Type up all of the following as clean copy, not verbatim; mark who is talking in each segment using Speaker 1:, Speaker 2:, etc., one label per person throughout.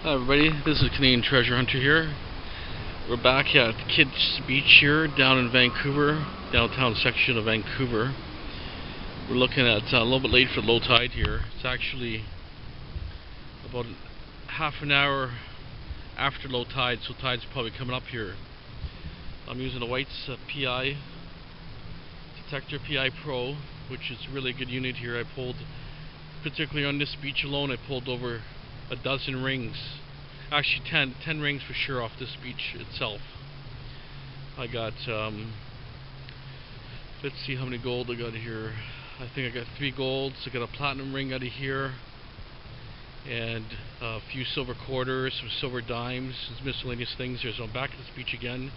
Speaker 1: Hi everybody, this is Canadian Treasure Hunter here. We're back at the Kids Beach here down in Vancouver, downtown section of Vancouver. We're looking at a little bit late for low tide here. It's actually about half an hour after low tide, so tide's probably coming up here. I'm using a White's PI Detector PI Pro, which is really a good unit here. I pulled, particularly on this beach alone, I pulled over a dozen rings. Actually 10 rings for sure off this beach itself. I got, let's see how many gold I got here. I think I got 3 golds. I got a platinum ring out of here, and a few silver quarters, some silver dimes, some miscellaneous things here. So I'm back at this beach again.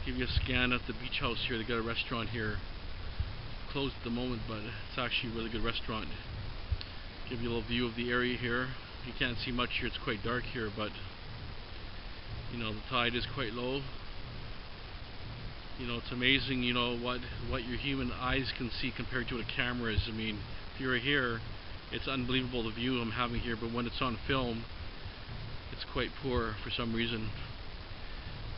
Speaker 1: Give you a scan at the beach house here. They got a restaurant here. Closed at the moment, but it's actually a really good restaurant. Give you a little view of the area here. You can't see much here, it's quite dark here, but you know, the tide is quite low. You know, it's amazing, you know, what your human eyes can see compared to what a camera is. I mean, if you're here, it's unbelievable the view I'm having here, but when it's on film, it's quite poor for some reason.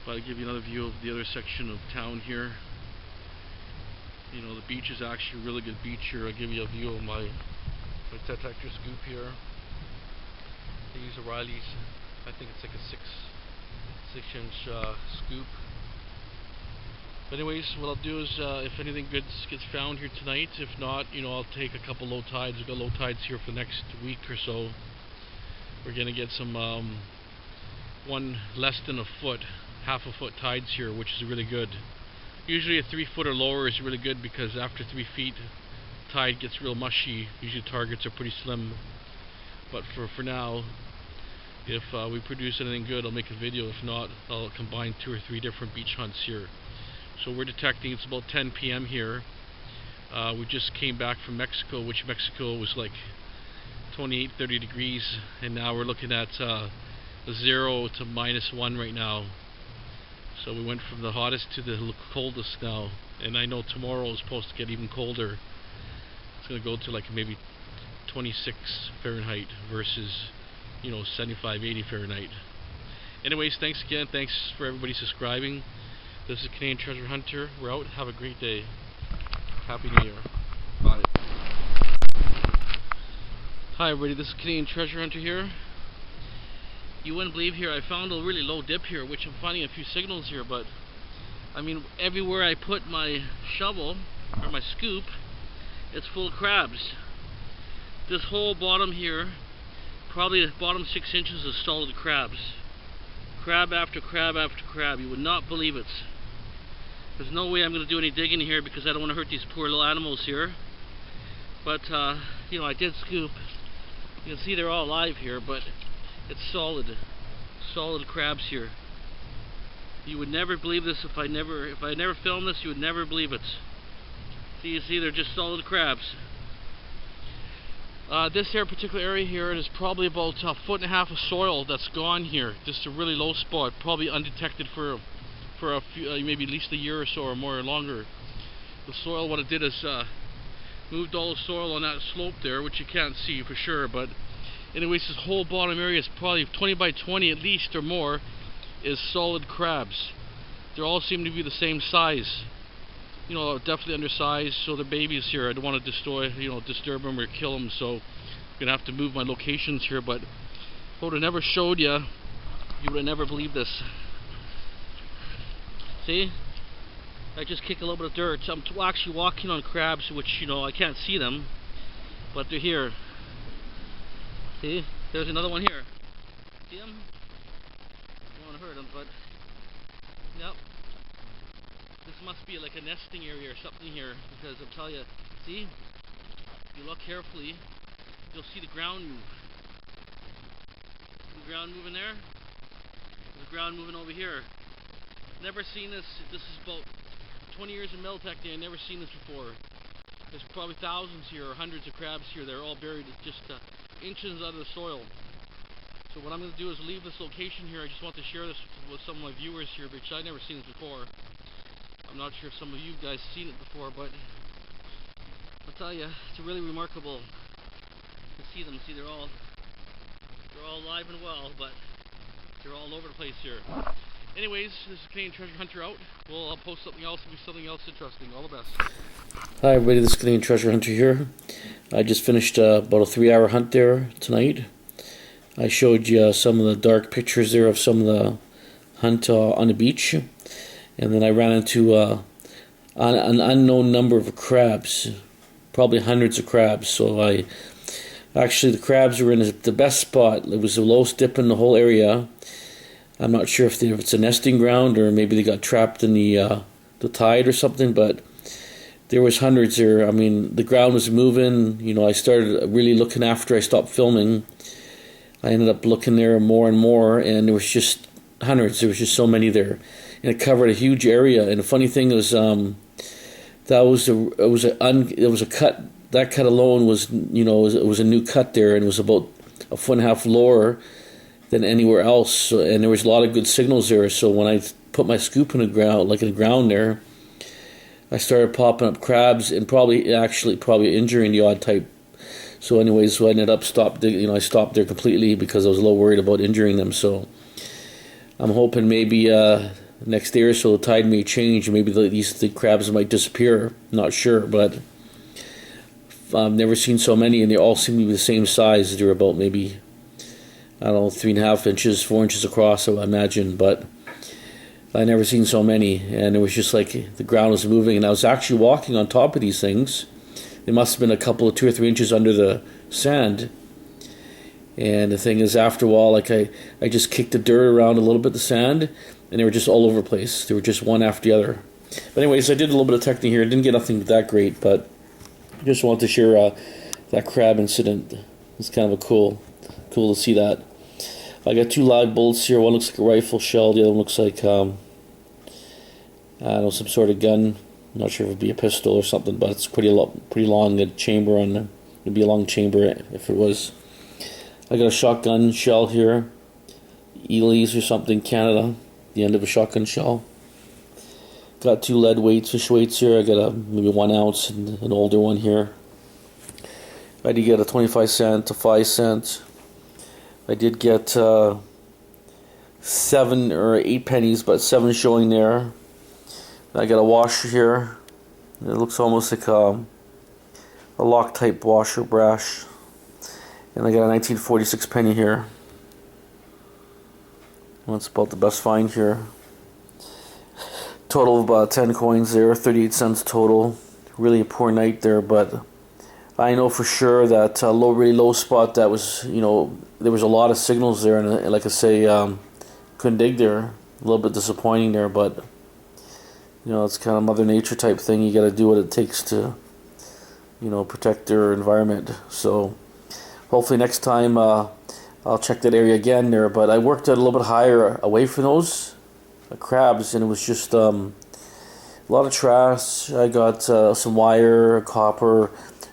Speaker 1: But I'll give you another view of the other section of town here. You know, the beach is actually a really good beach here. I'll give you a view of my detector scoop here. I use O'Reilly's. I think it's like a 6-inch scoop. But anyways, what I'll do is, if anything good gets found here tonight, if not, you know, I'll take a couple low tides. We've got low tides here for the next week or so. We're gonna get some one less than a foot, half a foot tides here, which is really good. Usually a 3 foot or lower is really good, because after 3 feet, tide gets real mushy. Usually targets are pretty slim. But for now, if we produce anything good, I'll make a video. If not, I'll combine 2 or 3 different beach hunts here. So we're detecting, it's about 10 p.m. here. We just came back from Mexico, which Mexico was like 28, 30 degrees, and now we're looking at 0 to -1 right now. So we went from the hottest to the coldest now, and I know tomorrow is supposed to get even colder. It's going to go to like maybe 26 Fahrenheit versus, you know, 75, 80 Fahrenheit. Anyways, thanks again. Thanks for everybody subscribing. This is Canadian Treasure Hunter. We're out. Have a great day. Happy New Year. Bye. Hi everybody, this is Canadian Treasure Hunter here. You wouldn't believe here, I found a really low dip here, which I'm finding a few signals here, but I mean, everywhere I put my shovel or my scoop, it's full of crabs. This whole bottom here, probably the bottom 6 inches is solid crabs. Crab after crab after crab. You would not believe it. There's no way I'm going to do any digging here, because I don't want to hurt these poor little animals here. But, you know, I did scoop. You can see they're all alive here, but it's solid crabs here. You would never believe this if I never filmed this. You would never believe it. See, you see, they're just solid crabs. This here particular area here is probably about a foot and a half of soil that's gone here. Just a really low spot, probably undetected for a few, maybe at least a year or so or more or longer. The soil, what it did is moved all the soil on that slope there, which you can't see for sure. But anyways, this whole bottom area is probably 20 by 20 at least or more, is solid crabs. They all seem to be the same size. You know, definitely undersized, so they're babies here. I don't want to disturb them or kill them, so I'm gonna have to move my locations here. But if I would have never showed you, you would have never believed this. See, I just kick a little bit of dirt. I'm actually walking on crabs, which, you know, I can't see them, but they're here. See, there's another one here. See them? Don't want to hurt them, but yep. This must be like a nesting area or something here, because I'll tell you, see, if you look carefully, you'll see the ground move. See the ground moving there? There's the ground moving over here. Never seen this. This is about 20 years in metal detecting. I've never seen this before. There's probably thousands here, or hundreds of crabs here. They're all buried just inches out of the soil. So what I'm going to do is leave this location here. I just want to share this with some of my viewers here, because I've never seen this before. I'm not sure if some of you guys seen it before, but I'll tell you, it's really remarkable to see them. See, they're all alive and well, but They're all over the place here. Anyways, this is Canadian Treasure Hunter out. I'll post something else, do something else interesting. All the best.
Speaker 2: Hi everybody, this is Canadian Treasure Hunter here. I just finished about a 3-hour hunt there tonight. I showed you some of the dark pictures there of some of the hunt on the beach. And then I ran into an unknown number of crabs, probably hundreds of crabs. So actually the crabs were in the best spot. It was the lowest dip in the whole area. I'm not sure if it's a nesting ground or maybe they got trapped in the tide or something, but there was hundreds there. I mean, the ground was moving. You know, I started really looking after I stopped filming. I ended up looking there more and more, and there was just hundreds. There was just so many there, and it covered a huge area. And the funny thing was, it was a cut. That cut alone was, you know, it was a new cut there, and it was about a foot and a half lower than anywhere else. And there was a lot of good signals there. So when I put my scoop in the ground, like in the ground there, I started popping up crabs and probably injuring the odd type. So anyways, I ended up I stopped there completely because I was a little worried about injuring them. So I'm hoping maybe next day or so the tide may change and maybe the crabs might disappear. Not sure, but I've never seen so many, and they all seem to be the same size. They're about maybe, I don't know, 3.5 inches, 4 inches across, I imagine, but I never seen so many. And it was just like the ground was moving, and I was actually walking on top of these things. They must have been a couple of 2 or 3 inches under the sand. And the thing is, after a while, like I just kicked the dirt around a little bit, the sand, and they were just all over the place. They were just one after the other. But anyways, I did a little bit of technique here. I didn't get nothing that great, but I just wanted to share that crab incident. It's kind of cool to see that. I got 2 live bullets here. One looks like a rifle shell. The other one looks like I don't know, some sort of gun. I'm not sure if it'd be a pistol or something, but it's pretty long chamber on there. It'd be a long chamber if it was. I got a shotgun shell here, Ely's or something, Canada. The end of a shotgun shell. Got 2 lead weights, fish weights here. I got maybe 1 ounce and an older one here. I did get a 25 cent, a 5 cent. I did get 7 or 8 pennies, but 7 showing there. I got a washer here. It looks almost like a lock type washer brash. And I got a 1946 penny here. That's about the best find here. Total of about 10 coins there, 38 cents total. Really a poor night there, but I know for sure that really low spot that was, you know, there was a lot of signals there, and like I say, couldn't dig there. A little bit disappointing there, but you know, it's kind of Mother Nature type thing. You got to do what it takes to, you know, protect their environment. So hopefully next time I'll check that area again there. But I worked at a little bit higher away from those crabs, and it was just a lot of trash. I got some wire, copper,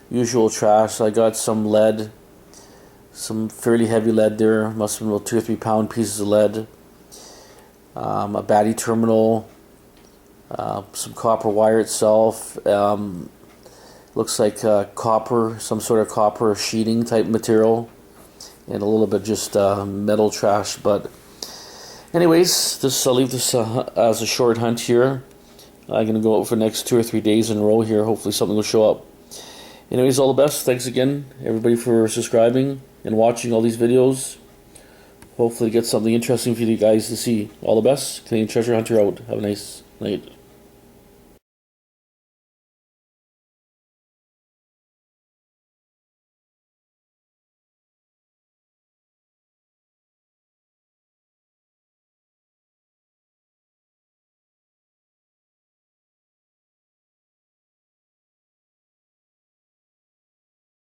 Speaker 2: usual trash. I got some lead, some fairly heavy lead there. Must have been about 2 or 3 pound pieces of lead. A battery terminal. Some copper wire itself. Looks like copper, some sort of copper sheeting type material, and a little bit just metal trash. But anyways, I'll leave this as a short hunt here. I'm gonna go out for the next 2 or 3 days in a row here. Hopefully something will show up. Anyways, all the best. Thanks again, everybody, for subscribing and watching all these videos. Hopefully get something interesting for you guys to see. All the best. Canadian Treasure Hunter out. Have a nice night.